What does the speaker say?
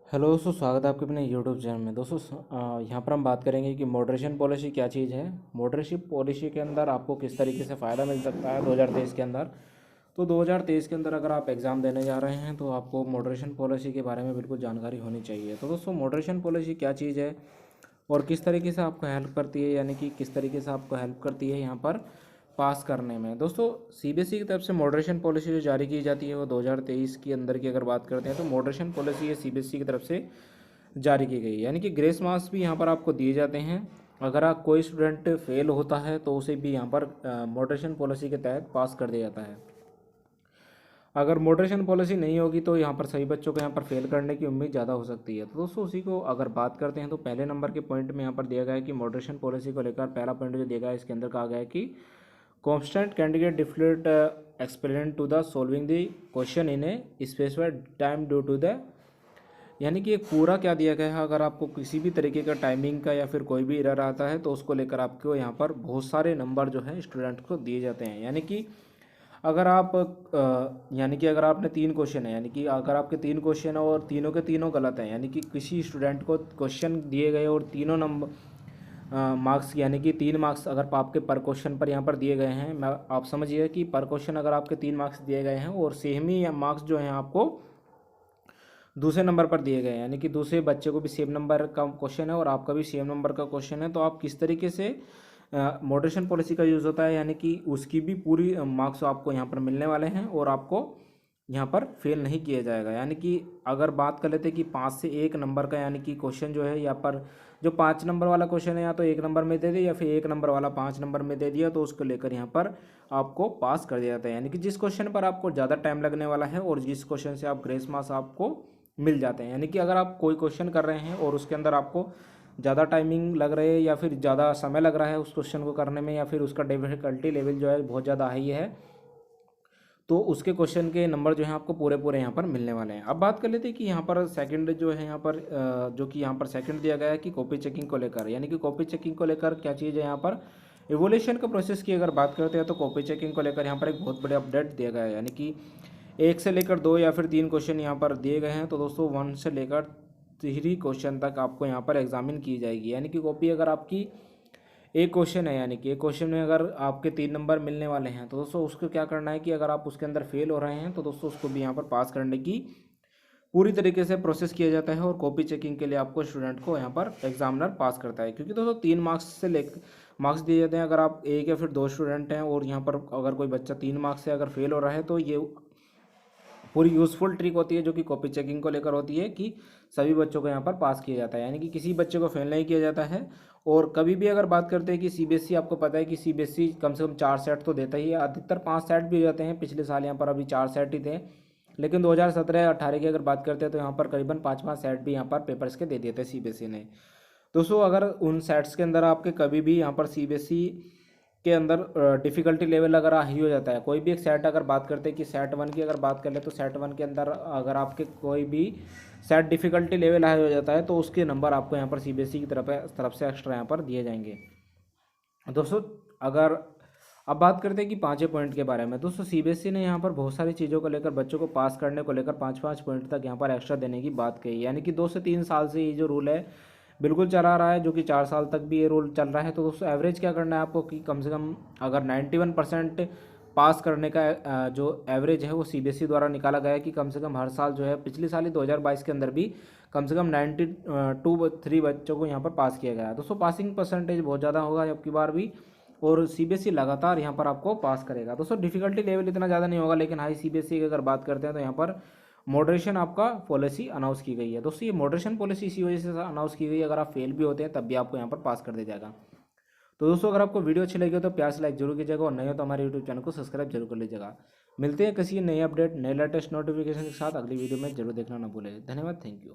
Hello दोस्तों, स्वागत है आपके अपने यूट्यूब चैनल में। दोस्तों यहाँ पर हम बात करेंगे कि मॉडरेशन पॉलिसी क्या चीज़ है। मॉडरेशन पॉलिसी के अंदर आपको किस तरीके से फ़ायदा मिल सकता है 2023 के अंदर। तो 2023 के अंदर अगर आप एग्ज़ाम देने जा रहे हैं तो आपको मॉडरेशन पॉलिसी के बारे में बिल्कुल जानकारी होनी चाहिए। तो दोस्तों मॉडरेशन पॉलिसी क्या चीज़ है और किस तरीके से आपको हेल्प करती है, यानी कि किस तरीके से आपको हेल्प करती है यहाँ पर पास करने में। दोस्तों सीबीएसई की तरफ से मॉडरेशन पॉलिसी जो जारी की जाती है वो 2023 के अंदर की अगर बात करते हैं तो मॉडरेशन पॉलिसी ये सीबीएसई की तरफ से जारी की गई, यानी कि ग्रेस मार्क्स भी यहाँ पर आपको दिए जाते हैं। अगर आप कोई स्टूडेंट फेल होता है तो उसे भी यहाँ पर मॉडरेशन पॉलिसी के तहत पास कर दिया जाता है। अगर मॉडरेशन पॉलिसी नहीं होगी तो यहाँ पर सभी बच्चों को यहाँ पर फेल करने की उम्मीद ज़्यादा हो सकती है। तो दोस्तों उसी को अगर बात करते हैं तो पहले नंबर के पॉइंट में यहाँ पर दिया गया है कि मॉडरेशन पॉलिसी को लेकर पहला पॉइंट जो दिया गया है इसके अंदर कहा गया है कि constant candidate different experiment to the solving the question in a specified time due to the, यानी कि एक पूरा क्या दिया गया है। अगर आपको किसी भी तरीके का टाइमिंग का या फिर कोई भी एरर आता है तो उसको लेकर आपको यहाँ पर बहुत सारे नंबर जो है स्टूडेंट को दिए जाते हैं। यानी कि अगर आप यानी कि अगर आपने 3 क्वेश्चन है, यानी कि अगर आपके 3 क्वेश्चन है और तीनों के तीनों गलत हैं, यानी कि किसी स्टूडेंट को क्वेश्चन दिए गए और तीनों नंबर मार्क्स, यानी कि 3 मार्क्स अगर आपके पर क्वेश्चन पर यहाँ पर दिए गए हैं, मैं आप समझिए कि पर क्वेश्चन अगर आपके 3 मार्क्स दिए गए हैं और सेम ही मार्क्स जो हैं आपको दूसरे नंबर पर दिए गए हैं, यानी कि दूसरे बच्चे को भी सेम नंबर का क्वेश्चन है और आपका भी सेम नंबर का क्वेश्चन है, तो आप किस तरीके से मॉडरेशन पॉलिसी का यूज़ होता है, यानी कि उसकी भी पूरी मार्क्स आपको यहाँ पर मिलने वाले हैं और आपको यहाँ पर फेल नहीं किया जाएगा। यानी कि अगर बात कर लेते हैं कि 5 से 1 नंबर का, यानी कि क्वेश्चन जो है यहाँ पर जो 5 नंबर वाला क्वेश्चन है या तो 1 नंबर में दे दिया या फिर 1 नंबर वाला 5 नंबर में दे दिया, तो उसको लेकर यहाँ पर आपको पास कर दिया जाता है। यानी कि जिस क्वेश्चन पर आपको ज़्यादा टाइम लगने वाला है और जिस क्वेश्चन से आप ग्रेस मार्क्स आपको मिल जाते हैं, यानी कि अगर आप कोई क्वेश्चन कर रहे हैं और उसके अंदर आपको ज़्यादा टाइमिंग लग रही है या फिर ज़्यादा समय लग रहा है उस क्वेश्चन को करने में, या फिर उसका डिफिकल्टी लेवल जो है बहुत ज़्यादा हाई है, तो उसके क्वेश्चन के नंबर जो हैं आपको पूरे पूरे यहाँ पर मिलने वाले हैं। अब बात कर लेते हैं कि यहाँ पर सेकंड जो है यहाँ पर जो कि यहाँ पर सेकंड दिया गया है कि कॉपी चेकिंग को लेकर, यानी कि कॉपी चेकिंग को लेकर क्या चीज़ है यहाँ पर इवोल्यूशन का प्रोसेस की अगर बात करते हैं तो कॉपी चेकिंग को लेकर यहाँ पर एक बहुत बड़े अपडेट दिया गया है। यानी कि 1 से लेकर 2 या फिर 3 क्वेश्चन यहाँ पर दिए गए हैं, तो दोस्तों 1 से लेकर 3 क्वेश्चन तक आपको यहाँ पर एग्जामिन की जाएगी। यानी कि कॉपी अगर आपकी एक क्वेश्चन है, यानी कि एक क्वेश्चन में अगर आपके 3 नंबर मिलने वाले हैं तो दोस्तों उसको क्या करना है कि अगर आप उसके अंदर फेल हो रहे हैं तो दोस्तों उसको भी यहाँ पर पास करने की पूरी तरीके से प्रोसेस किया जाता है और कॉपी चेकिंग के लिए आपको स्टूडेंट को यहाँ पर एग्जामिनर पास करता है। क्योंकि दोस्तों 3 मार्क्स से ले मार्क्स दिए जाते हैं। अगर आप 1 या फिर 2 स्टूडेंट हैं और यहाँ पर अगर कोई बच्चा 3 मार्क्स से अगर फेल हो रहा है तो ये पूरी यूज़फुल ट्रिक होती है जो कि कॉपी चेकिंग को लेकर होती है कि सभी बच्चों को यहाँ पर पास किया जाता है, यानी कि किसी बच्चे को फेल नहीं किया जाता है। और कभी भी अगर बात करते हैं कि सीबीएसई, आपको पता है कि सीबीएसई कम से कम 4 सेट तो देता ही है, अधिकतर 5 सेट भी हो जाते हैं। पिछले साल यहाँ पर अभी 4 सेट ही थे, लेकिन 2017-18 की अगर बात करते हैं तो यहाँ पर करीबन 5-5 सेट भी यहाँ पर पेपर्स के दे दिए थे सीबीएसई ने। दोस्तों अगर उन सेट्स के अंदर आपके कभी भी यहाँ पर सीबीएसई के अंदर डिफ़िकल्टी लेवल अगर हाई हो जाता है, कोई भी एक सेट अगर बात करते हैं कि सेट 1 की अगर बात कर ले तो सेट 1 के अंदर अगर आपके कोई भी सेट डिफ़िकल्टी लेवल हाई हो जाता है तो उसके नंबर आपको यहाँ पर सीबीएसई की तरफ से एक्स्ट्रा यहाँ पर दिए जाएंगे। दोस्तों अगर अब बात करते हैं कि 5 पॉइंट के बारे में। दोस्तों सीबीएसई ने यहाँ पर बहुत सारी चीज़ों को लेकर बच्चों को पास करने को लेकर 5-5 पॉइंट तक यहाँ पर एक्स्ट्रा देने की बात कही, यानी कि 2 से 3 साल से ये जो रूल है बिल्कुल चला रहा है, जो कि 4 साल तक भी ये रूल चल रहा है। तो दोस्तों एवरेज क्या करना है आपको कि कम से कम अगर 91% पास करने का जो एवरेज है वो सीबीएसई द्वारा निकाला गया है कि कम से कम हर साल जो है, पिछले साल ही 2022 के अंदर भी कम से कम 92-3 बच्चों को यहाँ पर पास किया गया है। दोस्तों पासिंग परसेंटेज बहुत ज़्यादा होगा अब की बार भी, और सीबीएसई लगातार यहाँ पर आपको पास करेगा। दोस्तों डिफ़िकल्टी लेवल इतना ज़्यादा नहीं होगा, लेकिन हाई सीबीएसई की अगर बात करते हैं तो यहाँ पर मॉडरेशन आपका पॉलिसी अनाउंस की गई है। दोस्तों ये मॉडरेशन पॉलिसी इसी वजह से अनाउंस की गई है, अगर आप फेल भी होते हैं तब भी आपको यहाँ पर पास कर दिया जाएगा। तो दोस्तों अगर आपको वीडियो अच्छी लगी तो प्यार से लाइक जरूर कीजिएगा और नहीं हो तो हमारे यूट्यूब चैनल को सब्सक्राइब जरूर कर लीजिएगा। मिलते हैं किसी नए अपडेट नए लेटेस्ट नोटिफिकेशन के साथ अगली वीडियो में, जरूर देखना ना भूलें। धन्यवाद, थैंक यू।